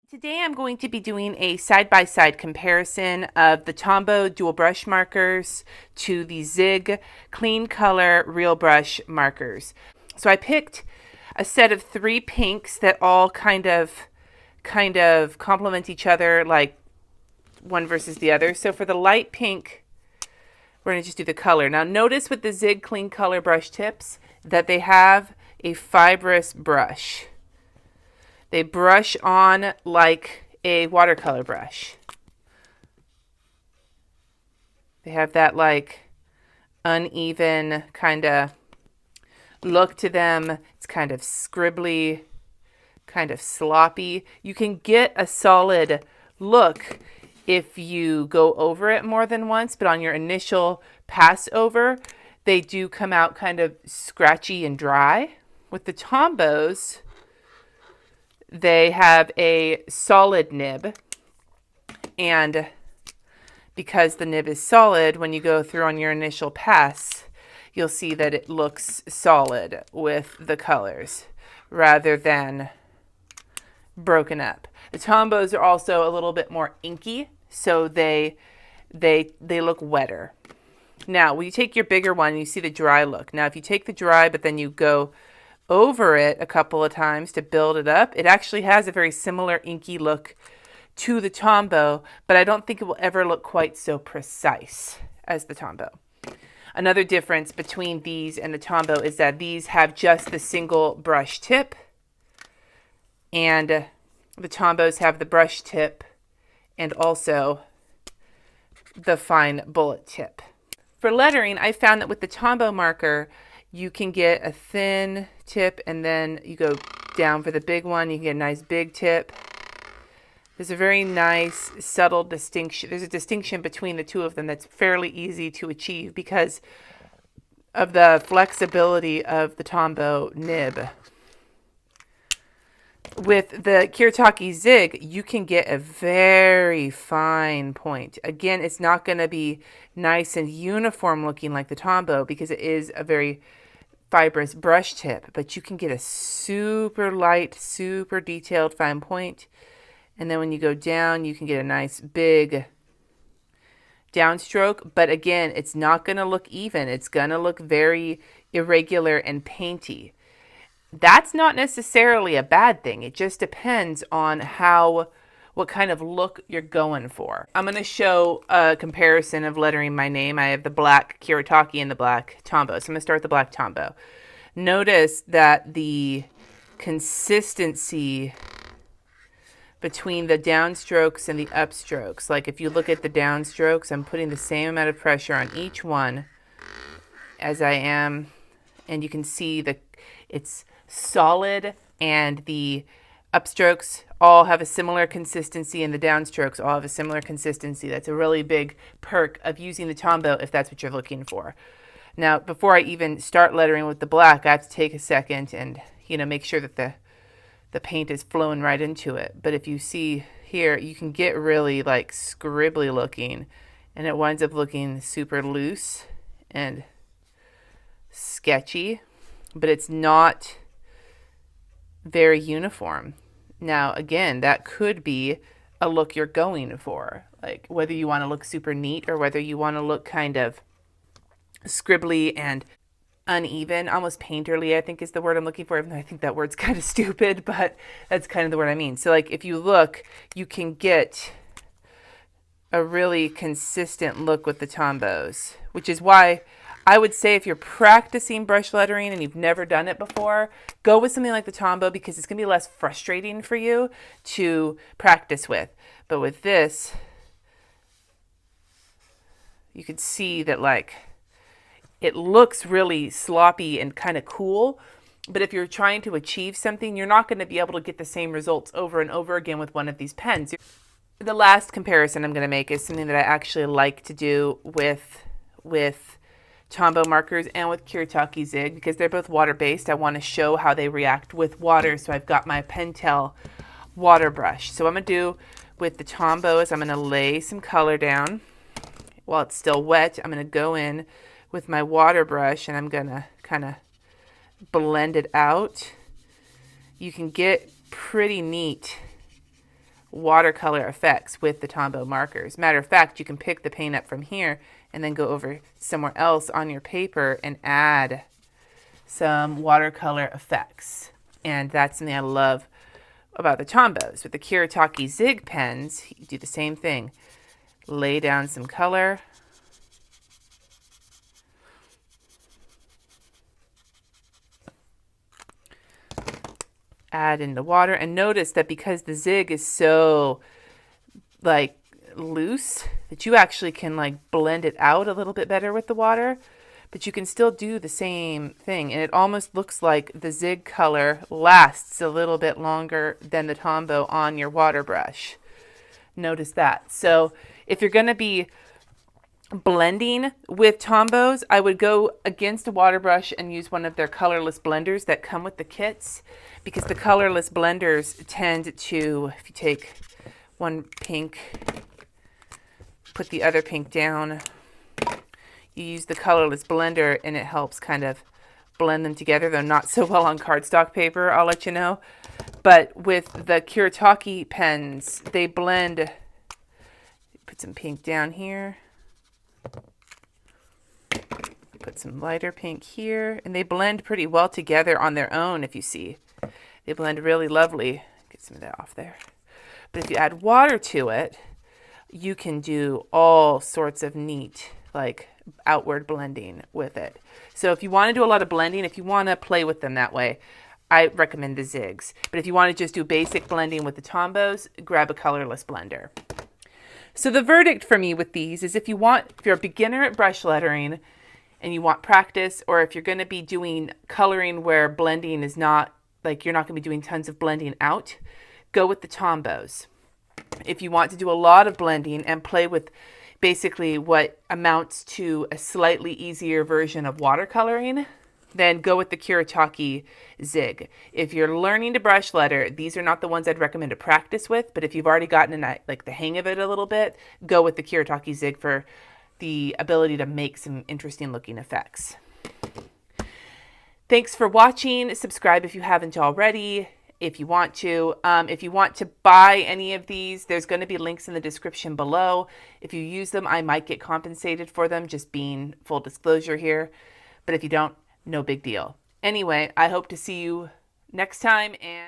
Today I'm going to be doing a side-by-side comparison of the Tombow dual brush markers to the Zig Clean Color real brush markers. So I picked a set of 3 pinks that all kind of complement each other, like one versus the other. So for the light pink, we're going to just do the color. Now notice with the Zig Clean Color brush tips that they have a fibrous brush. They brush on like a watercolor brush. They have that like uneven kind of look to them. It's kind of scribbly, kind of sloppy. You can get a solid look if you go over it more than once, but on your initial pass over, they do come out kind of scratchy and dry. With the Tombows, they have a solid nib, and because the nib is solid, when you go through on your initial pass, you'll see that it looks solid with the colors rather than broken up. The Tombows are also a little bit more inky, so they look wetter. Now, when you take your bigger one, you see the dry look. Now, if you take the dry, but then you go over it a couple of times to build it up, it actually has a very similar inky look to the Tombow, but I don't think it will ever look quite so precise as the Tombow. Another difference between these and the Tombow is that these have just the single brush tip, and the Tombows have the brush tip and also the fine bullet tip. For lettering, I found that with the Tombow marker, you can get a thin tip, and then you go down for the big one. You can get a nice big tip. There's a very nice subtle distinction. There's a distinction between the two of them that's fairly easy to achieve because of the flexibility of the Tombow nib. With the Guentert-Baldo Zig, you can get a very fine point. Again, it's not going to be nice and uniform looking like the Tombow because it is a very fibrous brush tip, but you can get a super light, super detailed fine point. And then when you go down, you can get a nice big downstroke. But again, it's not going to look even. It's going to look very irregular and painty. That's not necessarily a bad thing. It just depends on what kind of look you're going for. I'm going to show a comparison of lettering my name. I have the black Guentert-Baldo and the black Tombow. So I'm going to start with the black Tombow. Notice that the consistency between the downstrokes and the upstrokes, like if you look at the downstrokes, I'm putting the same amount of pressure on each one as I am, and you can see that it's solid, and the upstrokes all have a similar consistency and the downstrokes all have a similar consistency. That's a really big perk of using the Tombow if that's what you're looking for. Now, before I even start lettering with the black, I have to take a second and, make sure that the paint is flowing right into it. But if you see here, you can get really like scribbly looking, and it winds up looking super loose and sketchy, but it's not very uniform. Now, again, that could be a look you're going for, like whether you want to look super neat or whether you want to look kind of scribbly and uneven, almost painterly, I think is the word I'm looking for. Even though I think that word's kind of stupid, but that's kind of the word I mean. So like if you look, you can get a really consistent look with the Tombows, which is why I would say if you're practicing brush lettering and you've never done it before, go with something like the Tombow because it's going to be less frustrating for you to practice with. But with this, you can see that like it looks really sloppy and kind of cool. But if you're trying to achieve something, you're not going to be able to get the same results over and over again with one of these pens. The last comparison I'm going to make is something that I actually like to do with Tombow markers and with Guentert-Baldo Zig because they're both water-based. I want to show how they react with water, so I've got my Pentel water brush. So what I'm going to do with the Tombow is I'm going to lay some color down. While it's still wet, I'm going to go in with my water brush and I'm going to kind of blend it out. You can get pretty neat Watercolor Effects with the Tombow markers. Matter of fact, you can pick the paint up from here and then go over somewhere else on your paper and add some watercolor effects. And that's something I love about the Tombows. With the Kuretake Zig pens, you do the same thing. Lay down some color. Add in the water, and notice that because the Zig is so like loose that you actually can like blend it out a little bit better with the water, but you can still do the same thing, and it almost looks like the Zig color lasts a little bit longer than the Tombow on your water brush. Notice that. So if you're going to be blending with Tombows, I would go against a water brush and use one of their colorless blenders that come with the kits, because the colorless blenders tend to, if you take one pink, put the other pink down, you use the colorless blender and it helps kind of blend them together, though not so well on cardstock paper, I'll let you know. But with the Kuretake pens, they blend. Put some pink down here. Put some lighter pink here, and they blend pretty well together on their own. If you see, they blend really lovely. Get some of that off there. But if you add water to it, you can do all sorts of neat, like outward blending with it. So if you want to do a lot of blending, if you want to play with them that way, I recommend the Zigs. But if you want to just do basic blending with the Tombows, grab a colorless blender. So the verdict for me with these is if you're a beginner at brush lettering and you want practice, or if you're going to be doing coloring where blending is not, like you're not going to be doing tons of blending out, go with the Tombows. If you want to do a lot of blending and play with basically what amounts to a slightly easier version of watercoloring, then go with the Kuretake Zig. If you're learning to brush letter, these are not the ones I'd recommend to practice with, but if you've already gotten like the hang of it a little bit, go with the Kuretake Zig for the ability to make some interesting looking effects. Thanks for watching. Subscribe if you haven't already, if you want to. If you want to buy any of these, there's going to be links in the description below. If you use them, I might get compensated for them, just being full disclosure here. But if you don't, no big deal. Anyway, I hope to see you next time. And